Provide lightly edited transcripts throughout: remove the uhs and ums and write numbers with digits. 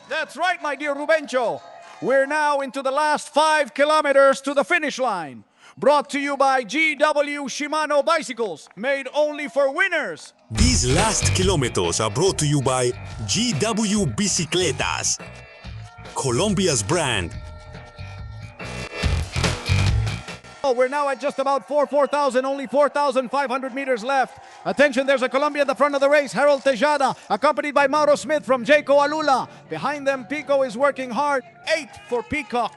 That's right, my dear Rubencho. We're now into the last 5 kilometers to the finish line. Brought to you by GW Shimano Bicycles, made only for winners. These last kilometers are brought to you by GW Bicicletas, Colombia's brand. Oh, we're now at just about 4,000, only 4,500 meters left. Attention, there's a Colombian at the front of the race, Harold Tejada, accompanied by Mauro Smith from Jayco Alula. Behind them, Pico is working hard. 8 for Peacock.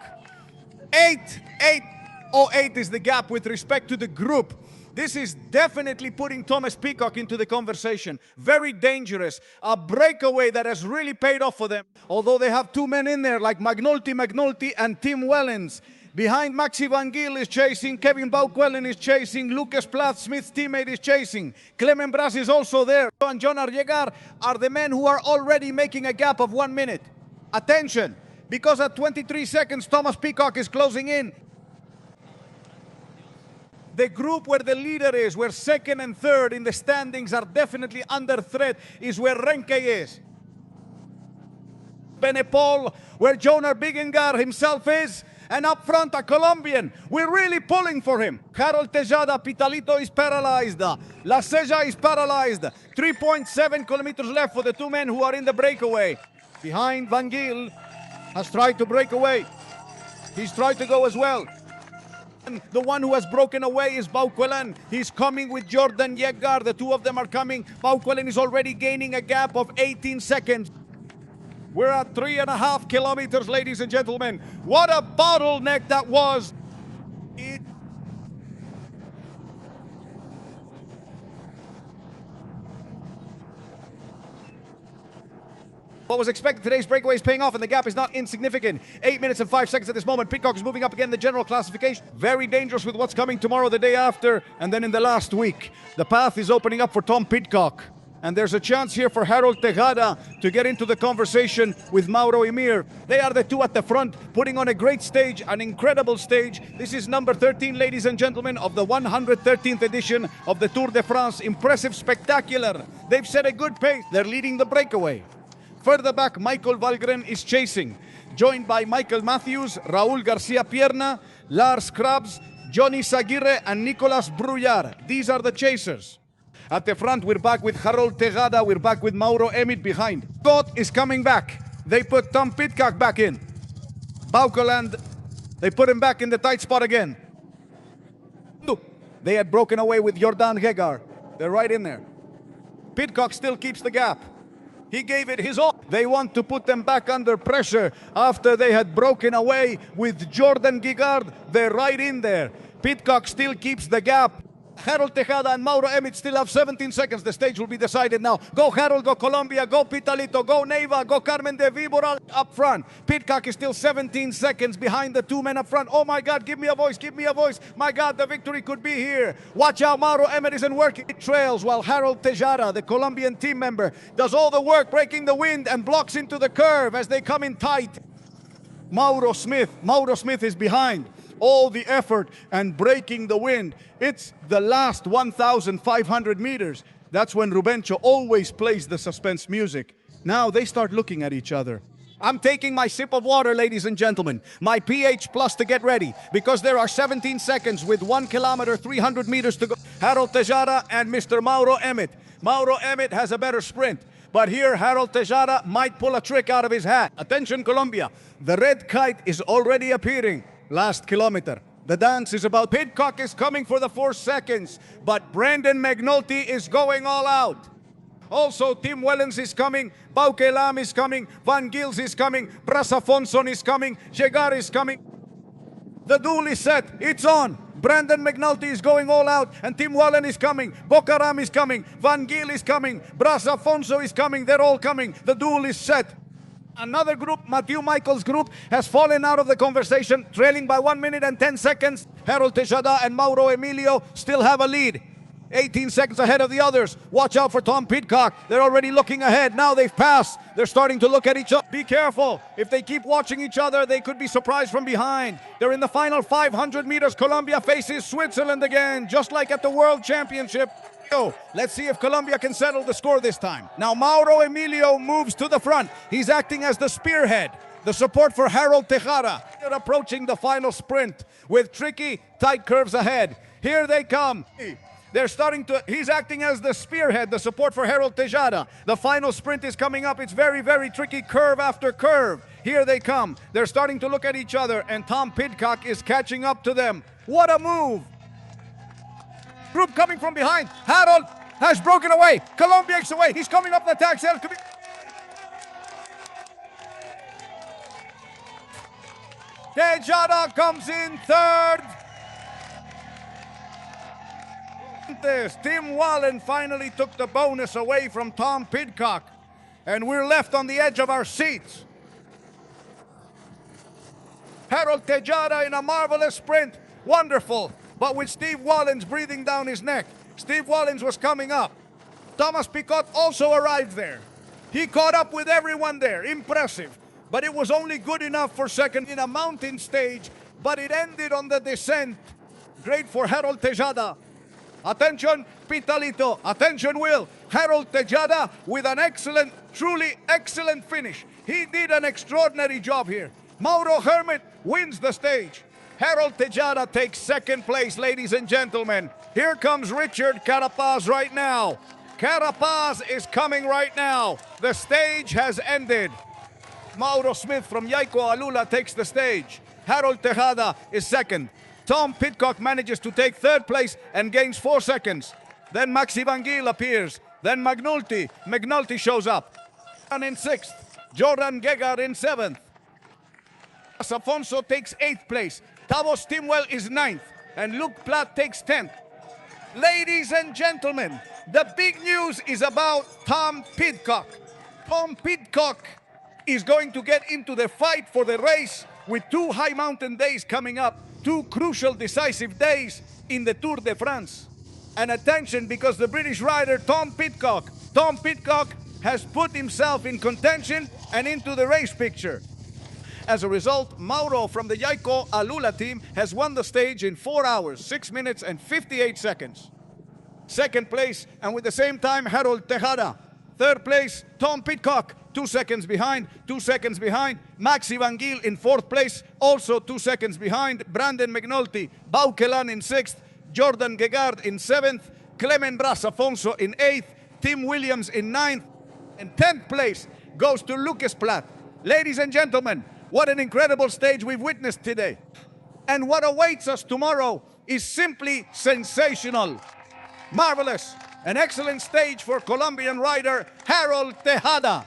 8.08 is the gap with respect to the group. This is definitely putting Thomas Peacock into the conversation. Very dangerous. A breakaway that has really paid off for them. Although they have 2 men in there like McNulty and Tim Wellens. Behind Maxi Van Giel is chasing, Kevin Bauquelen is chasing, Lucas Plath, Smith's teammate, is chasing. Clement Bras is also there. And John Arjegar are the men who are already making a gap of 1 minute. Attention, because at 23 seconds, Thomas Peacock is closing in. The group where the leader is, where second and third in the standings are definitely under threat, is where Renke is. Benepol, where Jonar Bigengar himself is. And up front, a Colombian. We're really pulling for him. Harold Tejada, Pitalito is paralyzed. La Seja is paralyzed. 3.7 kilometers left for the 2 men who are in the breakaway. Behind, Van Giel has tried to break away. He's tried to go as well. And the one who has broken away is Bauquelen. He's coming with Jordan Yegar. The 2 of them are coming. Bauquelen is already gaining a gap of 18 seconds. We're at 3.5 kilometers, ladies and gentlemen. What a bottleneck that was. What was expected, today's breakaway is paying off, and the gap is not insignificant. 8 minutes and 5 seconds at this moment. Peacock is moving up again in the general classification. Very dangerous with what's coming tomorrow, the day after, and then in the last week. The path is opening up for Tom Pidcock. And there's a chance here for Harold Tejada to get into the conversation with Mauro Emir. They are the 2 at the front, putting on a great stage, an incredible stage. This is number 13, ladies and gentlemen, of the 113th edition of the Tour de France. Impressive, spectacular. They've set a good pace. They're leading the breakaway. Further back, Michael Valgren is chasing, joined by Michael Matthews, Raul Garcia Pierna, Lars Krabs, Johnny Saguirre, and Nicolas Bruyar. These are the chasers. At the front, we're back with Harold Tejada. We're back with Mauro Emit behind. Scott is coming back. They put Tom Pidcock back in. Bauqueland, they put him back in the tight spot again. They had broken away with Jordan Hegar. They're right in there. Pidcock still keeps the gap. He gave it his all. They want to put them back under pressure after they had broken away with Jordan Gigard. They're right in there. Pidcock still keeps the gap. Harold Tejada and Mauro Emit still have 17 seconds. The stage will be decided now. Go Harold, go Colombia, go Pitalito, go Neiva, go Carmen de Víbora up front. Pidcock is still 17 seconds behind the 2 men up front. Oh my God, give me a voice, give me a voice. My God, the victory could be here. Watch out, Mauro Emit isn't working. It trails while Harold Tejada, the Colombian team member, does all the work breaking the wind and blocks into the curve as they come in tight. Mauro Smith is behind. All the effort and breaking the wind. It's the last 1,500 meters. That's when Rubencho always plays the suspense music. Now they start looking at each other. I'm taking my sip of water, ladies and gentlemen. My pH plus to get ready, because there are 17 seconds with 1 kilometer, 300 meters to go. Harold Tejada and Mr. Mauro Emit. Mauro Emit has a better sprint. But here, Harold Tejada might pull a trick out of his hat. Attention, Colombia. The red kite is already appearing. Last kilometer. The dance is about. Pidcock is coming for the 4 seconds, but Brendan McNulty is going all out. Also, Tim Wellens is coming, Bauquelam is coming, Van Gils is coming, Brasafonson is coming, Jegar is coming. The duel is set. It's on. Brendan McNulty is going all out, and Tim Wallen is coming. Bocaram is coming. Van Giel is coming. Brasafonso is coming. They're all coming. The duel is set. Another group, Matthew Michaels' group, has fallen out of the conversation, trailing by 1 minute and 10 seconds. Harold Tejada and Mauro Emilio still have a lead. 18 seconds ahead of the others. Watch out for Tom Pidcock. They're already looking ahead. Now they've passed. They're starting to look at each other. Be careful. If they keep watching each other, they could be surprised from behind. They're in the final 500 meters. Colombia faces Switzerland again, just like at the World Championship. Oh, let's see if Colombia can settle the score this time. Now Mauro Emilio moves to the front. He's acting as the spearhead. The support for Harold Tejada. They're approaching the final sprint with tricky, tight curves ahead. Here they come. They're starting to, he's acting as the spearhead, the support for Harold Tejada. The final sprint is coming up. It's very, very tricky, curve after curve. Here they come. They're starting to look at each other, and Tom Pidcock is catching up to them. What a move! Group coming from behind. Harold has broken away. Colombia is away. He's coming up the taxi. Tejada comes in third. Tim Wallen finally took the bonus away from Tom Pidcock, and we're left on the edge of our seats. Harold Tejada in a marvelous sprint. Wonderful. But with Steve Wallens breathing down his neck. Steve Wallens was coming up. Thomas Picot also arrived there. He caught up with everyone there. Impressive. But it was only good enough for second in a mountain stage, but it ended on the descent. Great for Harold Tejada. Attention, Pitalito. Attention, Will. Harold Tejada with an excellent, truly excellent finish. He did an extraordinary job here. Mauro Hermit wins the stage. Harold Tejada takes second place, ladies and gentlemen. Here comes Richard Carapaz right now. Carapaz is coming right now. The stage has ended. Mauro Smith from Yaiko Alula takes the stage. Harold Tejada is second. Tom Pidcock manages to take third place and gains 4 seconds. Then Maxi Van Giel appears. Then McNulty shows up. And in 6th. Jordan Gegard in 7th. Afonso takes 8th place. Tavo Stimwell is 9th, and Luke Platt takes 10th. Ladies and gentlemen, the big news is about Tom Pidcock. Tom Pidcock is going to get into the fight for the race with 2 high mountain days coming up, 2 crucial decisive days in the Tour de France. And attention, because the British rider Tom Pidcock has put himself in contention and into the race picture. As a result, Mauro from the Yaiko Alula team has won the stage in 4 hours, 6 minutes and 58 seconds. Second place, and with the same time, Harold Tejada. Third place, Tom Pidcock, 2 seconds behind, 2 seconds behind. Maxi Van Giel in 4th place, also 2 seconds behind. Brandon McNulty, Bauquelan in 6th, Jordan Gegard in 7th, Clement Bras Afonso in 8th, Tim Williams in 9th, and 10th place goes to Lucas Platt. Ladies and gentlemen, what an incredible stage we've witnessed today. And what awaits us tomorrow is simply sensational. Marvelous. An excellent stage for Colombian rider Harold Tejada.